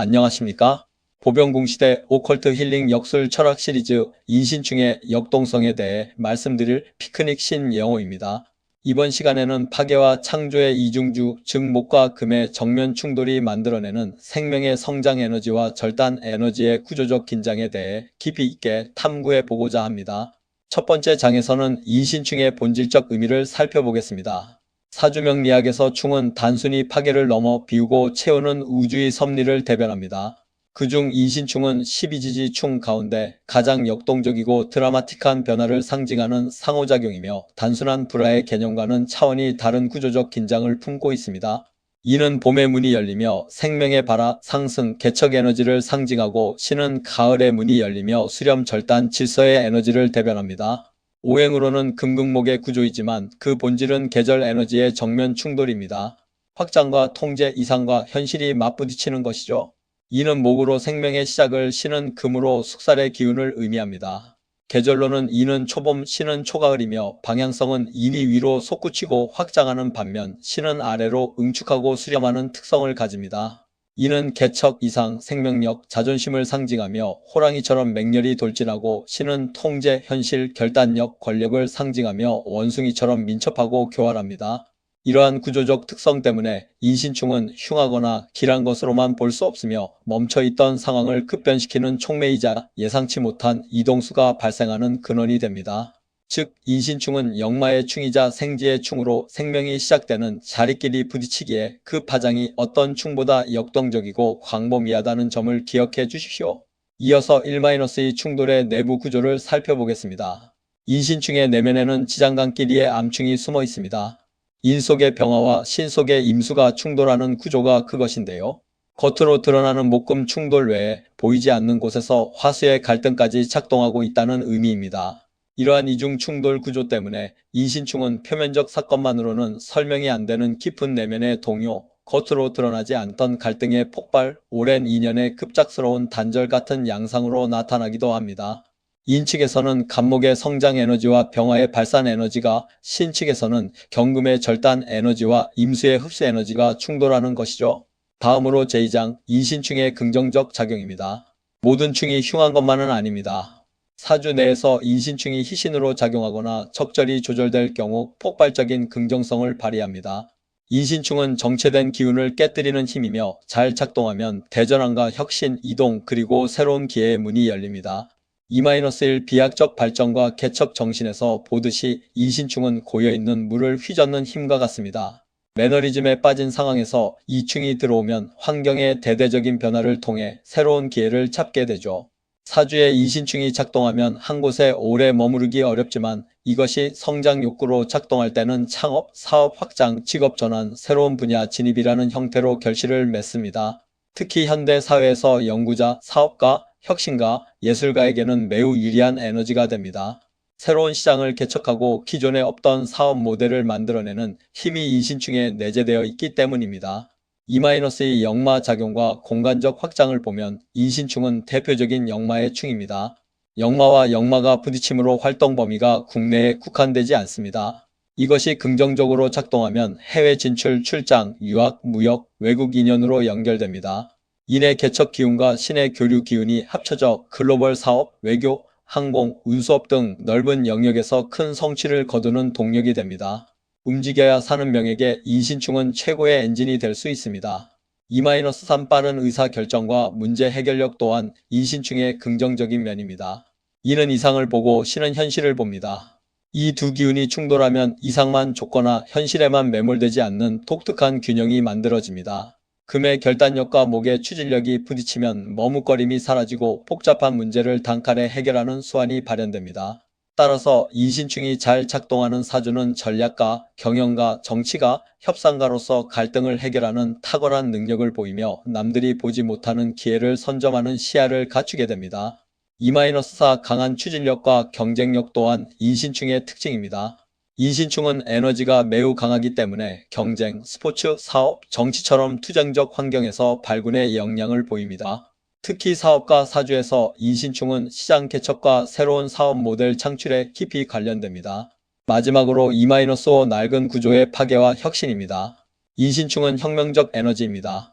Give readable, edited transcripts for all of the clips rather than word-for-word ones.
안녕하십니까? 보병공시대 오컬트 힐링 역술 철학 시리즈 인신충의 역동성에 대해 말씀드릴 피크닉 신영호입니다. 이번 시간에는 파괴와 창조의 이중주, 즉 목과 금의 정면 충돌이 만들어내는 생명의 성장 에너지와 절단 에너지의 구조적 긴장에 대해 깊이 있게 탐구해 보고자 합니다. 첫 번째 장에서는 인신충의 본질적 의미를 살펴보겠습니다. 사주명리학에서 충은 단순히 파괴를 넘어 비우고 채우는 우주의 섭리를 대변합니다. 그중 인신충은 12지지 충 가운데 가장 역동적이고 드라마틱한 변화를 상징하는 상호작용이며 단순한 불화의 개념과는 차원이 다른 구조적 긴장을 품고 있습니다. 이는 봄의 문이 열리며 생명의 발화, 상승, 개척 에너지를 상징하고 신은 가을의 문이 열리며 수렴, 절단, 질서의 에너지를 대변합니다. 오행으로는 금극목의 구조이지만 그 본질은 계절 에너지의 정면 충돌입니다. 확장과 통제, 이상과 현실이 맞부딪히는 것이죠. 이는 목으로 생명의 시작을, 신은 금으로 숙살의 기운을 의미합니다. 계절로는 이는 초봄, 신은 초가을이며 방향성은 인이 위로 솟구치고 확장하는 반면 신은 아래로 응축하고 수렴하는 특성을 가집니다. 이는 개척, 이상, 생명력, 자존심을 상징하며 호랑이처럼 맹렬히 돌진하고 신은 통제, 현실, 결단력, 권력을 상징하며 원숭이처럼 민첩하고 교활합니다. 이러한 구조적 특성 때문에 인신충은 흉하거나 길한 것으로만 볼 수 없으며 멈춰있던 상황을 급변시키는 촉매이자 예상치 못한 이동수가 발생하는 근원이 됩니다. 즉 인신충은 역마의 충이자 생지의 충으로 생명이 시작되는 자리끼리 부딪히기에 그 파장이 어떤 충보다 역동적이고 광범위하다는 점을 기억해 주십시오. 이어서 1-2 충돌의 내부 구조를 살펴보겠습니다. 인신충의 내면에는 지장간끼리의 암충이 숨어 있습니다. 인 속의 병화와 신 속의 임수가 충돌하는 구조가 그것인데요. 겉으로 드러나는 목금 충돌 외에 보이지 않는 곳에서 화수의 갈등까지 작동하고 있다는 의미입니다. 이러한 이중 충돌 구조 때문에 인신충은 표면적 사건만으로는 설명이 안 되는 깊은 내면의 동요, 겉으로 드러나지 않던 갈등의 폭발, 오랜 인연의 급작스러운 단절 같은 양상으로 나타나기도 합니다. 인 측에서는 간목의 성장 에너지와 병화의 발산 에너지가, 신 측에서는 경금의 절단 에너지와 임수의 흡수 에너지가 충돌하는 것이죠. 다음으로 제2장 인신충의 긍정적 작용입니다. 모든 충이 흉한 것만은 아닙니다. 사주 내에서 인신충이 희신으로 작용하거나 적절히 조절될 경우 폭발적인 긍정성을 발휘합니다. 인신충은 정체된 기운을 깨뜨리는 힘이며 잘 작동하면 대전환과 혁신, 이동, 그리고 새로운 기회의 문이 열립니다. 2-1 비약적 발전과 개척 정신에서 보듯이 인신충은 고여있는 물을 휘젓는 힘과 같습니다. 매너리즘에 빠진 상황에서 이충이 들어오면 환경의 대대적인 변화를 통해 새로운 기회를 잡게 되죠. 사주에 인신충이 작동하면 한 곳에 오래 머무르기 어렵지만 이것이 성장 욕구로 작동할 때는 창업, 사업 확장, 직업 전환, 새로운 분야 진입이라는 형태로 결실을 맺습니다. 특히 현대 사회에서 연구자, 사업가, 혁신가, 예술가에게는 매우 유리한 에너지가 됩니다. 새로운 시장을 개척하고 기존에 없던 사업 모델을 만들어내는 힘이 인신충에 내재되어 있기 때문입니다. 2-2 역마 작용과 공간적 확장을 보면 인신충은 대표적인 역마의 충입니다. 역마와 역마가 부딪힘으로 활동 범위가 국내에 국한되지 않습니다. 이것이 긍정적으로 작동하면 해외 진출, 출장, 유학, 무역, 외국 인연으로 연결됩니다. 인의 개척 기운과 신의 교류 기운이 합쳐져 글로벌 사업, 외교, 항공, 운수업 등 넓은 영역에서 큰 성취를 거두는 동력이 됩니다. 움직여야 사는 명에게 인신충은 최고의 엔진이 될 수 있습니다. 2-3 빠른 의사 결정과 문제 해결력 또한 인신충의 긍정적인 면입니다. 이는 이상을 보고 신은 현실을 봅니다. 이 두 기운이 충돌하면 이상만 좁거나 현실에만 매몰되지 않는 독특한 균형이 만들어집니다. 금의 결단력과 목의 추진력이 부딪히면 머뭇거림이 사라지고 복잡한 문제를 단칼에 해결하는 수완이 발현됩니다. 따라서 인신충이 잘 작동하는 사주는 전략가, 경영가, 정치가, 협상가로서 갈등을 해결하는 탁월한 능력을 보이며 남들이 보지 못하는 기회를 선점하는 시야를 갖추게 됩니다. 2-4 강한 추진력과 경쟁력 또한 인신충의 특징입니다. 인신충은 에너지가 매우 강하기 때문에 경쟁, 스포츠, 사업, 정치처럼 투쟁적 환경에서 발군의 역량을 보입니다. 특히 사업가 사주에서 인신충은 시장 개척과 새로운 사업 모델 창출에 깊이 관련됩니다. 마지막으로 2-5 낡은 구조의 파괴와 혁신입니다. 인신충은 혁명적 에너지입니다.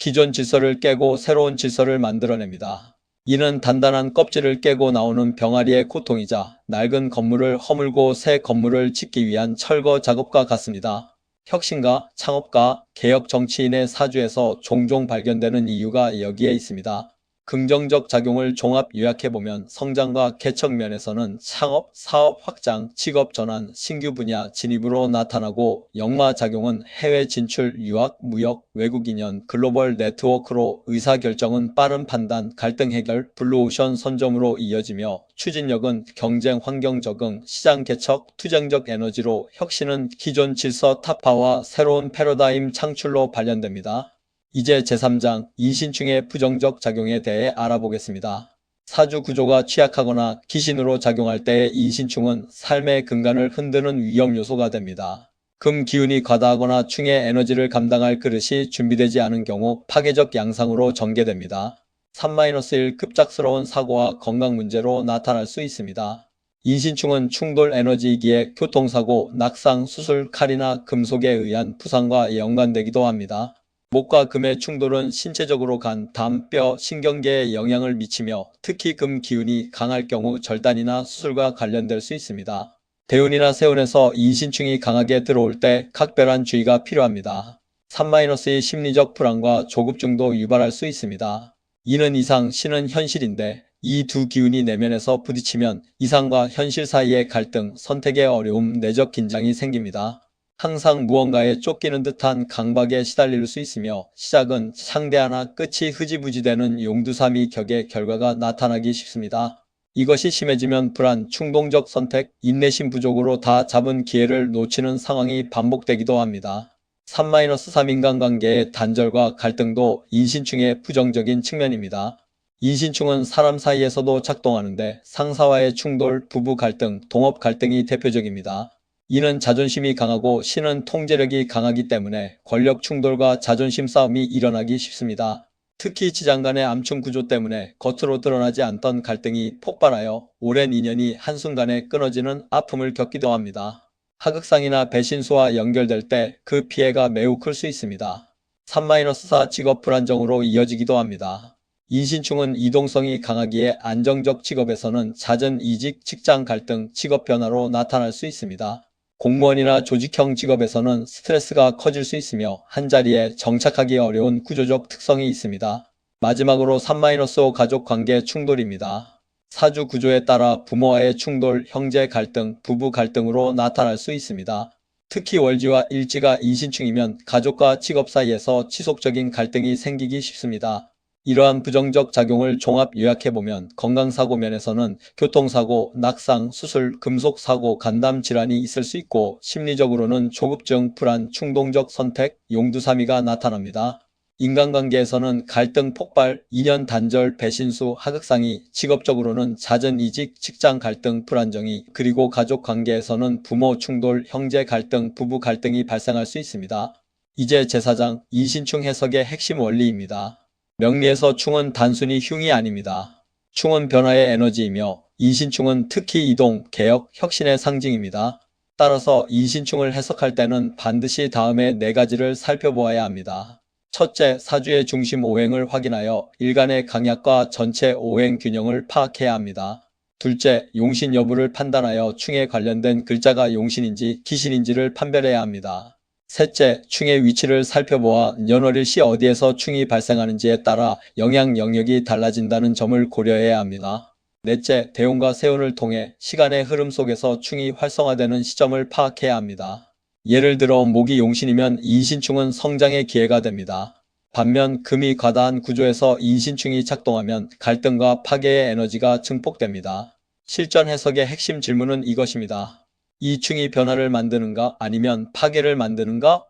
기존 질서를 깨고 새로운 질서를 만들어냅니다. 이는 단단한 껍질을 깨고 나오는 병아리의 고통이자 낡은 건물을 허물고 새 건물을 짓기 위한 철거 작업과 같습니다. 혁신가, 창업가, 개혁 정치인의 사주에서 종종 발견되는 이유가 여기에 있습니다. 긍정적 작용을 종합 요약해보면 성장과 개척 면에서는 창업, 사업 확장, 직업 전환, 신규 분야 진입으로 나타나고 역마작용은 해외 진출, 유학, 무역, 외국 인연, 글로벌 네트워크로 의사결정은 빠른 판단, 갈등 해결, 블루오션 선점으로 이어지며 추진력은 경쟁 환경 적응, 시장 개척, 투쟁적 에너지로 혁신은 기존 질서 타파와 새로운 패러다임 창출로 발현됩니다. 이제 제3장 이신충의 부정적 작용에 대해 알아보겠습니다. 사주 구조가 취약하거나 기신으로 작용할 때 이신충은 삶의 근간을 흔드는 위험 요소가 됩니다. 금 기운이 과다하거나 충의 에너지를 감당할 그릇이 준비되지 않은 경우 파괴적 양상으로 전개됩니다. 3-1 급작스러운 사고와 건강 문제로 나타날 수 있습니다. 인신충은 충돌 에너지이기에 교통사고, 낙상, 수술, 칼이나 금속에 의한 부상과 연관되기도 합니다. 목과 금의 충돌은 신체적으로 간, 담, 뼈, 신경계에 영향을 미치며 특히 금 기운이 강할 경우 절단이나 수술과 관련될 수 있습니다. 대운이나 세운에서 인신충이 강하게 들어올 때 각별한 주의가 필요합니다. 3-의 심리적 불안과 조급증도 유발할 수 있습니다. 이는 이상, 신은 현실인데 이 두 기운이 내면에서 부딪히면 이상과 현실 사이의 갈등, 선택의 어려움, 내적 긴장이 생깁니다. 항상 무언가에 쫓기는 듯한 강박에 시달릴 수 있으며 시작은 상대하나 끝이 흐지부지되는 용두사미 격의 결과가 나타나기 쉽습니다. 이것이 심해지면 불안, 충동적 선택, 인내심 부족으로 다 잡은 기회를 놓치는 상황이 반복되기도 합니다. 3-3 인간관계의 단절과 갈등도 인신충의 부정적인 측면입니다. 인신충은 사람 사이에서도 작동하는데 상사와의 충돌, 부부 갈등, 동업 갈등이 대표적입니다. 이는 자존심이 강하고 신은 통제력이 강하기 때문에 권력 충돌과 자존심 싸움이 일어나기 쉽습니다. 특히 지장 간의 암충 구조 때문에 겉으로 드러나지 않던 갈등이 폭발하여 오랜 인연이 한순간에 끊어지는 아픔을 겪기도 합니다. 하극상이나 배신수와 연결될 때 그 피해가 매우 클 수 있습니다. 3-4 직업 불안정으로 이어지기도 합니다. 인신충은 이동성이 강하기에 안정적 직업에서는 잦은 이직, 직장 갈등, 직업 변화로 나타날 수 있습니다. 공무원이나 조직형 직업에서는 스트레스가 커질 수 있으며 한자리에 정착하기 어려운 구조적 특성이 있습니다. 마지막으로 3-5 가족관계 충돌입니다. 사주 구조에 따라 부모와의 충돌, 형제 갈등, 부부 갈등으로 나타날 수 있습니다. 특히 월지와 일지가 인신충이면 가족과 직업 사이에서 지속적인 갈등이 생기기 쉽습니다. 이러한 부정적 작용을 종합 요약해보면 건강사고 면에서는 교통사고, 낙상, 수술, 금속사고, 간담질환이 있을 수 있고 심리적으로는 조급증, 불안, 충동적 선택, 용두사미가 나타납니다. 인간관계에서는 갈등 폭발, 인연 단절, 배신수, 하극상이, 직업적으로는 잦은 이직, 직장 갈등, 불안정이, 그리고 가족관계에서는 부모 충돌, 형제 갈등, 부부 갈등이 발생할 수 있습니다. 이제 제4장 인신충 해석의 핵심 원리입니다. 명리에서 충은 단순히 흉이 아닙니다. 충은 변화의 에너지이며 인신충은 특히 이동, 개혁, 혁신의 상징입니다. 따라서 인신충을 해석할 때는 반드시 다음의 4가지를 살펴보아야 합니다. 첫째, 사주의 중심 오행을 확인하여 일간의 강약과 전체 오행 균형을 파악해야 합니다. 둘째, 용신 여부를 판단하여 충에 관련된 글자가 용신인지 기신인지를 판별해야 합니다. 셋째, 충의 위치를 살펴보아 년월일시 어디에서 충이 발생하는지에 따라 영향 영역이 달라진다는 점을 고려해야 합니다. 넷째, 대운과 세운을 통해 시간의 흐름 속에서 충이 활성화되는 시점을 파악해야 합니다. 예를 들어 목이 용신이면 인신충은 성장의 기회가 됩니다. 반면 금이 과다한 구조에서 인신충이 작동하면 갈등과 파괴의 에너지가 증폭됩니다. 실전 해석의 핵심 질문은 이것입니다. 이 충이 변화를 만드는가 아니면 파괴를 만드는가?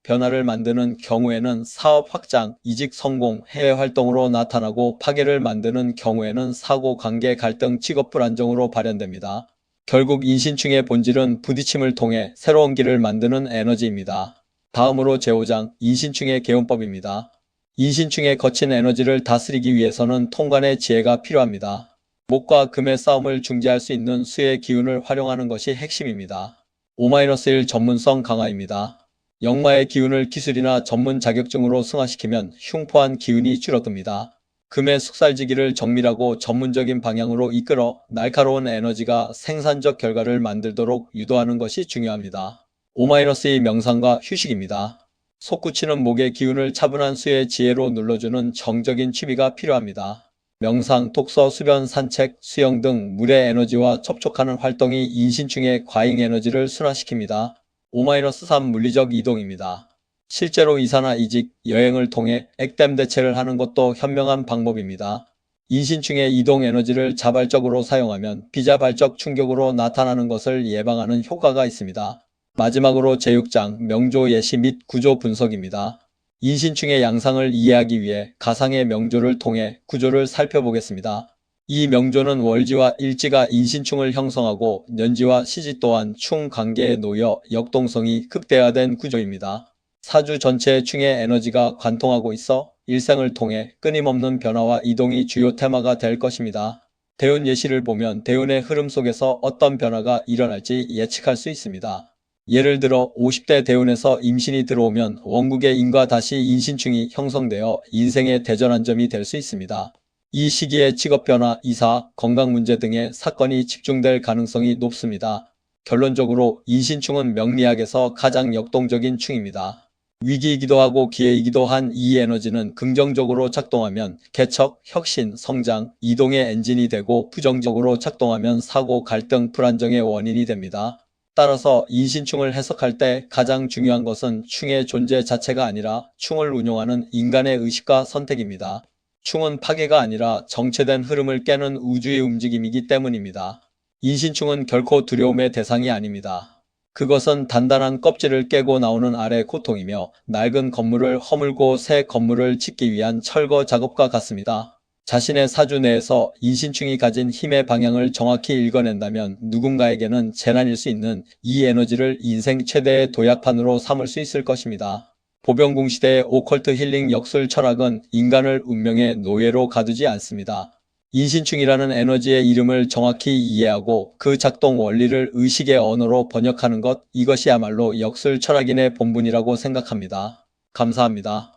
변화를 만드는 경우에는 사업 확장, 이직 성공, 해외 활동으로 나타나고 파괴를 만드는 경우에는 사고, 관계, 갈등, 직업 불안정으로 발현됩니다. 결국 인신충의 본질은 부딪힘을 통해 새로운 길을 만드는 에너지입니다. 다음으로 제5장 인신충의 개운법입니다. 인신충의 거친 에너지를 다스리기 위해서는 통관의 지혜가 필요합니다. 목과 금의 싸움을 중재할 수 있는 수의 기운을 활용하는 것이 핵심입니다. 5-1 전문성 강화입니다. 역마의 기운을 기술이나 전문 자격증으로 승화시키면 흉포한 기운이 줄어듭니다. 금의 숙살지기를 정밀하고 전문적인 방향으로 이끌어 날카로운 에너지가 생산적 결과를 만들도록 유도하는 것이 중요합니다. 5-2 명상과 휴식입니다. 솟구치는 목의 기운을 차분한 수의 지혜로 눌러주는 정적인 취미가 필요합니다. 명상, 독서, 수변, 산책, 수영 등 물의 에너지와 접촉하는 활동이 인신충의 과잉 에너지를 순화시킵니다. 5-3 물리적 이동입니다. 실제로 이사나 이직, 여행을 통해 액땜 대체를 하는 것도 현명한 방법입니다. 인신충의 이동 에너지를 자발적으로 사용하면 비자발적 충격으로 나타나는 것을 예방하는 효과가 있습니다. 마지막으로 제6장 명조 예시 및 구조 분석입니다. 인신충의 양상을 이해하기 위해 가상의 명조를 통해 구조를 살펴보겠습니다. 이 명조는 월지와 일지가 인신충을 형성하고 년지와 시지 또한 충 관계에 놓여 역동성이 극대화된 구조입니다. 사주 전체의 충의 에너지가 관통하고 있어 일생을 통해 끊임없는 변화와 이동이 주요 테마가 될 것입니다. 대운 예시를 보면 대운의 흐름 속에서 어떤 변화가 일어날지 예측할 수 있습니다. 예를 들어 50대 대운에서 임신이 들어오면 원국의 인과 다시 인신충이 형성되어 인생의 대전환점이 될 수 있습니다. 이 시기에 직업 변화, 이사, 건강 문제 등의 사건이 집중될 가능성이 높습니다. 결론적으로 인신충은 명리학에서 가장 역동적인 충입니다. 위기이기도 하고 기회이기도 한 이 에너지는 긍정적으로 작동하면 개척, 혁신, 성장, 이동의 엔진이 되고 부정적으로 작동하면 사고, 갈등, 불안정의 원인이 됩니다. 따라서 인신충을 해석할 때 가장 중요한 것은 충의 존재 자체가 아니라 충을 운용하는 인간의 의식과 선택입니다. 충은 파괴가 아니라 정체된 흐름을 깨는 우주의 움직임이기 때문입니다. 인신충은 결코 두려움의 대상이 아닙니다. 그것은 단단한 껍질을 깨고 나오는 알의 고통이며 낡은 건물을 허물고 새 건물을 짓기 위한 철거 작업과 같습니다. 자신의 사주 내에서 인신충이 가진 힘의 방향을 정확히 읽어낸다면 누군가에게는 재난일 수 있는 이 에너지를 인생 최대의 도약판으로 삼을 수 있을 것입니다. 보병궁 시대의 오컬트 힐링 역술 철학은 인간을 운명의 노예로 가두지 않습니다. 인신충이라는 에너지의 이름을 정확히 이해하고 그 작동 원리를 의식의 언어로 번역하는 것, 이것이야말로 역술 철학인의 본분이라고 생각합니다. 감사합니다.